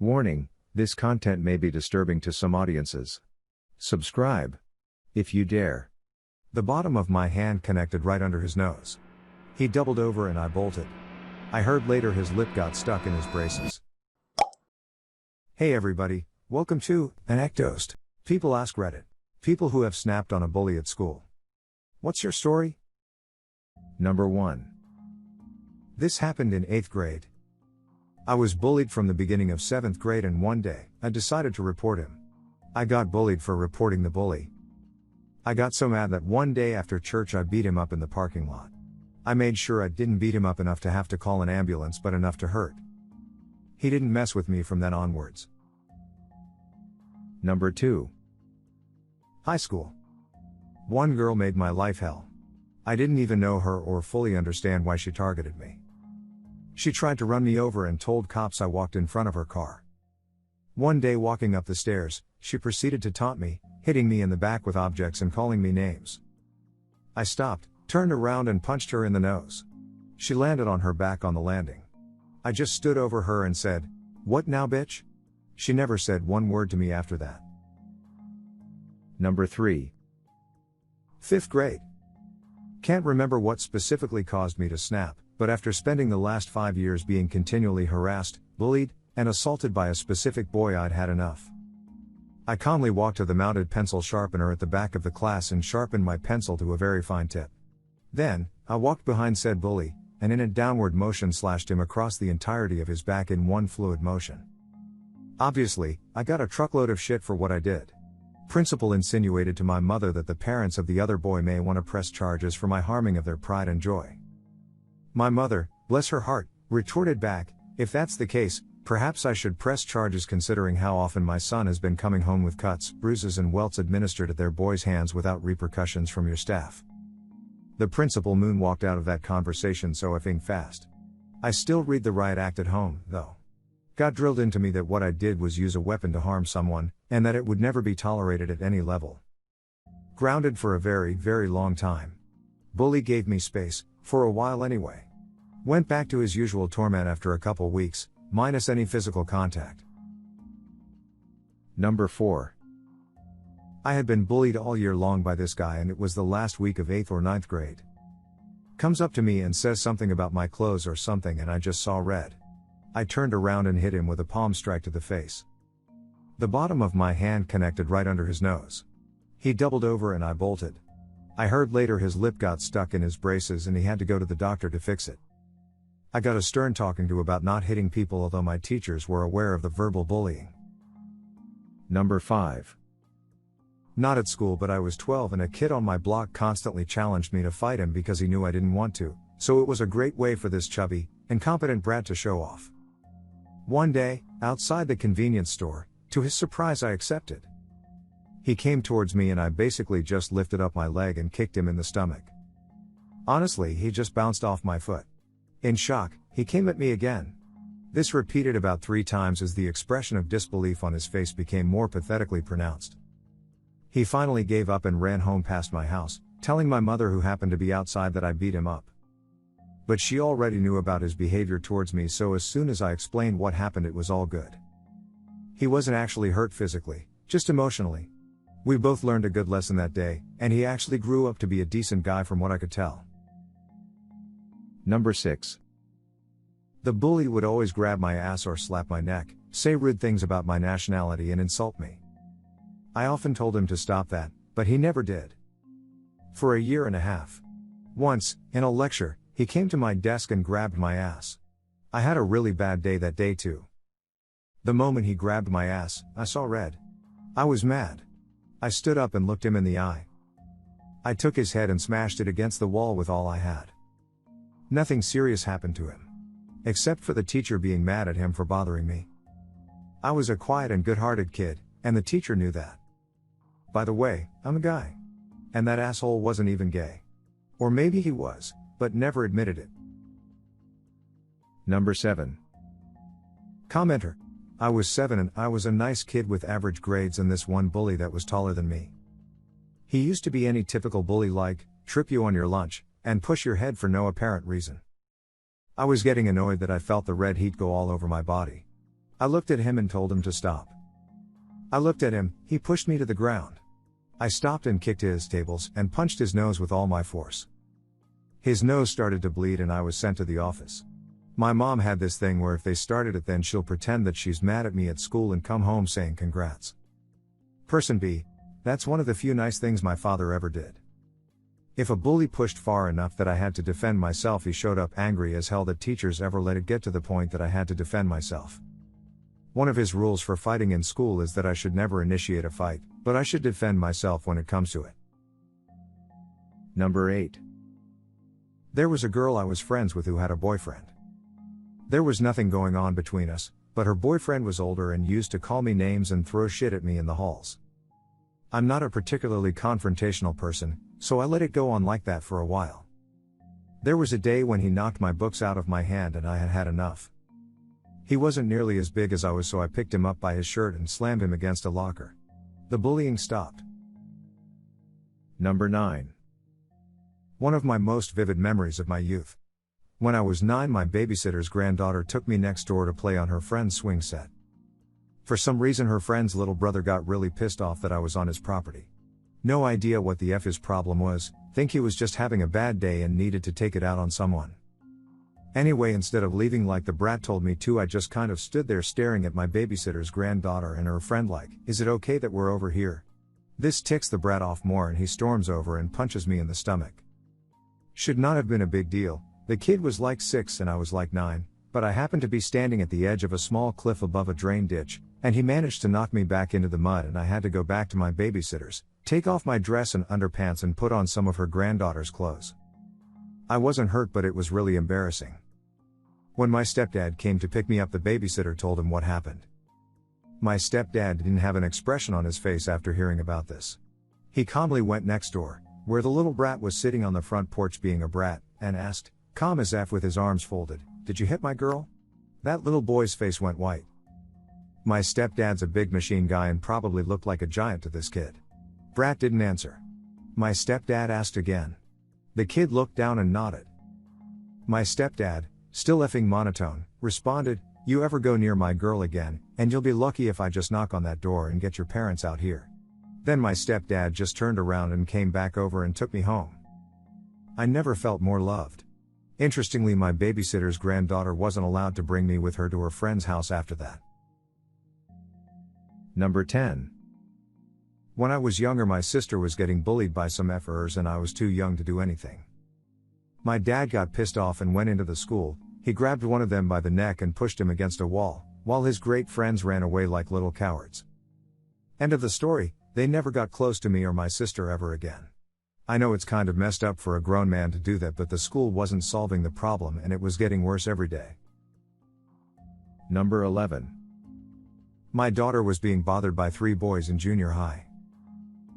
Warning, this content may be disturbing to some audiences. Subscribe. If you dare. The bottom of my hand connected right under his nose. He doubled over and I bolted. I heard later his lip got stuck in his braces. Hey everybody, welcome to ANECDOSED. People ask Reddit. People who have snapped on a bully at school. What's your story? Number 1. This happened in 8th grade. I was bullied from the beginning of 7th grade and one day, I decided to report him. I got bullied for reporting the bully. I got so mad that one day after church I beat him up in the parking lot. I made sure I didn't beat him up enough to have to call an ambulance but enough to hurt. He didn't mess with me from then onwards. Number 2. High school. One girl made my life hell. I didn't even know her or fully understand why she targeted me. She tried to run me over and told cops I walked in front of her car. One day walking up the stairs, she proceeded to taunt me, hitting me in the back with objects and calling me names. I stopped, turned around and punched her in the nose. She landed on her back on the landing. I just stood over her and said, "What now, bitch?" She never said one word to me after that. Number 3. 5th grade. Can't remember what specifically caused me to snap, but after spending the last 5 years being continually harassed, bullied, and assaulted by a specific boy, I'd had enough. I calmly walked to the mounted pencil sharpener at the back of the class and sharpened my pencil to a very fine tip. Then, I walked behind said bully, and in a downward motion slashed him across the entirety of his back in one fluid motion. Obviously, I got a truckload of shit for what I did. Principal insinuated to my mother that the parents of the other boy may want to press charges for my harming of their pride and joy. My mother, bless her heart, retorted back, "If that's the case, perhaps I should press charges considering how often my son has been coming home with cuts, bruises and welts administered at their boys' hands without repercussions from your staff." The principal moonwalked out of that conversation so effing fast. I still read the riot act at home, though. Got drilled into me that what I did was use a weapon to harm someone, and that it would never be tolerated at any level. Grounded for a very, very long time. Bully gave me space, for a while anyway. Went back to his usual torment after a couple weeks, minus any physical contact. Number 4. I had been bullied all year long by this guy and it was the last week of 8th or 9th grade. Comes up to me and says something about my clothes or something and I just saw red. I turned around and hit him with a palm strike to the face. The bottom of my hand connected right under his nose. He doubled over and I bolted. I heard later his lip got stuck in his braces and he had to go to the doctor to fix it. I got a stern talking to about not hitting people, although my teachers were aware of the verbal bullying. Number 5. Not at school, but I was 12 and a kid on my block constantly challenged me to fight him because he knew I didn't want to, so it was a great way for this chubby, incompetent brat to show off. One day, outside the convenience store, to his surprise I accepted. He came towards me and I basically just lifted up my leg and kicked him in the stomach. Honestly, he just bounced off my foot. In shock, he came at me again. This repeated about 3 times as the expression of disbelief on his face became more pathetically pronounced. He finally gave up and ran home past my house, telling my mother, who happened to be outside, that I beat him up. But she already knew about his behavior towards me, so as soon as I explained what happened, it was all good. He wasn't actually hurt physically, just emotionally. We both learned a good lesson that day, and he actually grew up to be a decent guy from what I could tell. Number 6. The bully would always grab my ass or slap my neck, say rude things about my nationality and insult me. I often told him to stop that, but he never did. For a year and a half. Once, in a lecture, he came to my desk and grabbed my ass. I had a really bad day that day too. The moment he grabbed my ass, I saw red. I was mad. I stood up and looked him in the eye. I took his head and smashed it against the wall with all I had. Nothing serious happened to him. Except for the teacher being mad at him for bothering me. I was a quiet and good-hearted kid, and the teacher knew that. By the way, I'm a guy. And that asshole wasn't even gay. Or maybe he was, but never admitted it. Number 7. Commenter. I was 7 and I was a nice kid with average grades, and this one bully that was taller than me. He used to be any typical bully, like, trip you on your lunch, and push your head for no apparent reason. I was getting annoyed that I felt the red heat go all over my body. I looked at him and told him to stop. I looked at him, he pushed me to the ground. I stopped and kicked his tables and punched his nose with all my force. His nose started to bleed and I was sent to the office. My mom had this thing where if they started it then she'll pretend that she's mad at me at school and come home saying congrats. Person B, that's one of the few nice things my father ever did. If a bully pushed far enough that I had to defend myself, he showed up angry as hell that teachers ever let it get to the point that I had to defend myself. One of his rules for fighting in school is that I should never initiate a fight, but I should defend myself when it comes to it. Number 8. There was a girl I was friends with who had a boyfriend. There was nothing going on between us, but her boyfriend was older and used to call me names and throw shit at me in the halls. I'm not a particularly confrontational person, so I let it go on like that for a while. There was a day when he knocked my books out of my hand and I had had enough. He wasn't nearly as big as I was, so I picked him up by his shirt and slammed him against a locker. The bullying stopped. Number 9. One of my most vivid memories of my youth. When I was 9, my babysitter's granddaughter took me next door to play on her friend's swing set. For some reason her friend's little brother got really pissed off that I was on his property. No idea what the F his problem was, think he was just having a bad day and needed to take it out on someone. Anyway, instead of leaving like the brat told me to, I just kind of stood there staring at my babysitter's granddaughter and her friend like, is it okay that we're over here? This ticks the brat off more and he storms over and punches me in the stomach. Should not have been a big deal, the kid was like 6 and I was like 9, but I happened to be standing at the edge of a small cliff above a drain ditch, and he managed to knock me back into the mud and I had to go back to my babysitter's, take off my dress and underpants and put on some of her granddaughter's clothes. I wasn't hurt, but it was really embarrassing. When my stepdad came to pick me up, the babysitter told him what happened. My stepdad didn't have an expression on his face after hearing about this. He calmly went next door, where the little brat was sitting on the front porch being a brat, and asked, calm as F with his arms folded, did you hit my girl? That little boy's face went white. My stepdad's a big machine guy and probably looked like a giant to this kid. Brat didn't answer. My stepdad asked again. The kid looked down and nodded. My stepdad, still effing monotone, responded, you ever go near my girl again, and you'll be lucky if I just knock on that door and get your parents out here. Then my stepdad just turned around and came back over and took me home. I never felt more loved. Interestingly, my babysitter's granddaughter wasn't allowed to bring me with her to her friend's house after that. Number 10. When I was younger, my sister was getting bullied by some F-ers and I was too young to do anything. My dad got pissed off and went into the school. He grabbed one of them by the neck and pushed him against a wall, while his great friends ran away like little cowards. End of the story, they never got close to me or my sister ever again. I know it's kind of messed up for a grown man to do that, but the school wasn't solving the problem and it was getting worse every day. Number 11. My daughter was being bothered by 3 boys in junior high.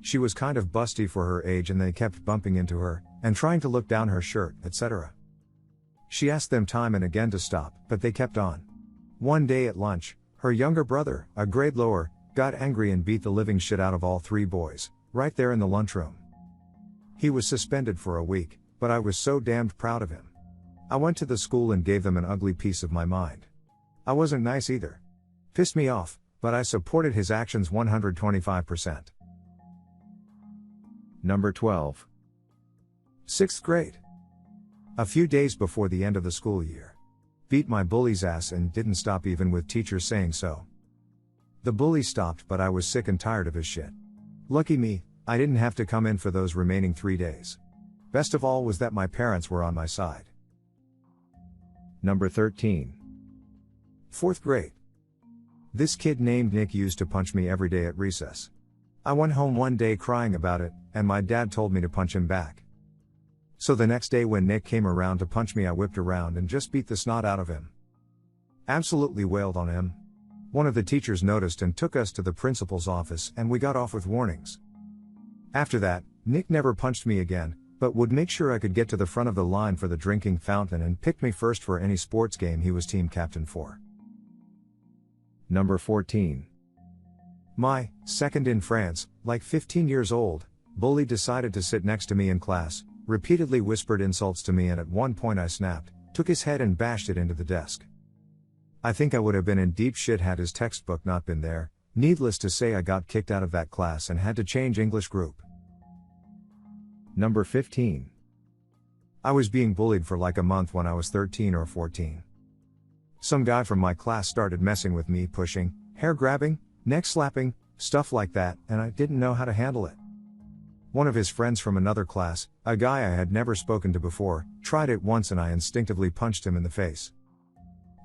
She was kind of busty for her age and they kept bumping into her, and trying to look down her shirt, etc. She asked them time and again to stop, but they kept on. One day at lunch, her younger brother, a grade lower, got angry and beat the living shit out of all 3 boys, right there in the lunchroom. He was suspended for a week, but I was so damned proud of him. I went to the school and gave them an ugly piece of my mind. I wasn't nice either. Pissed me off, but I supported his actions 125%. Number 12. 6th grade. A few days before the end of the school year. Beat my bully's ass and didn't stop even with teachers saying so. The bully stopped, but I was sick and tired of his shit. Lucky me, I didn't have to come in for those remaining 3 days. Best of all was that my parents were on my side. Number 13. 4th grade. This kid named Nick used to punch me every day at recess. I went home one day crying about it, and my dad told me to punch him back. So the next day when Nick came around to punch me, I whipped around and just beat the snot out of him. Absolutely wailed on him. One of the teachers noticed and took us to the principal's office, and we got off with warnings. After that, Nick never punched me again, but would make sure I could get to the front of the line for the drinking fountain and picked me first for any sports game he was team captain for. Number 14. My second in France, like 15 years old, bully decided to sit next to me in class, repeatedly whispered insults to me, and at one point I snapped, took his head and bashed it into the desk. I think I would have been in deep shit had his textbook not been there. Needless to say, I got kicked out of that class and had to change English group. Number 15. I was being bullied for like a month when I was 13 or 14. Some guy from my class started messing with me, pushing, hair grabbing, neck slapping, stuff like that, and I didn't know how to handle it. One of his friends from another class, a guy I had never spoken to before, tried it once and I instinctively punched him in the face.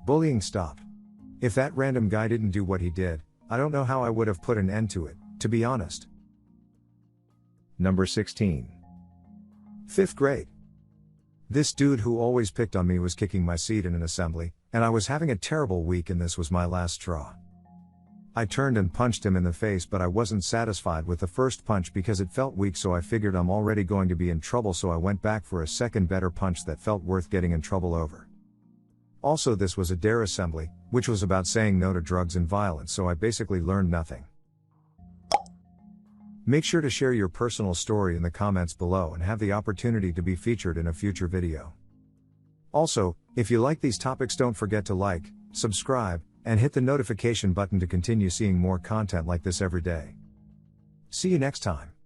Bullying stopped. If that random guy didn't do what he did, I don't know how I would have put an end to it, to be honest. Number 16. 5th grade. This dude who always picked on me was kicking my seat in an assembly, and I was having a terrible week and this was my last straw. I turned and punched him in the face, but I wasn't satisfied with the first punch because it felt weak, so I figured I'm already going to be in trouble, so I went back for a second better punch that felt worth getting in trouble over. Also, this was a DARE assembly, which was about saying no to drugs and violence, so I basically learned nothing. Make sure to share your personal story in the comments below and have the opportunity to be featured in a future video. Also, if you like these topics, don't forget to like, subscribe, and hit the notification button to continue seeing more content like this every day. See you next time.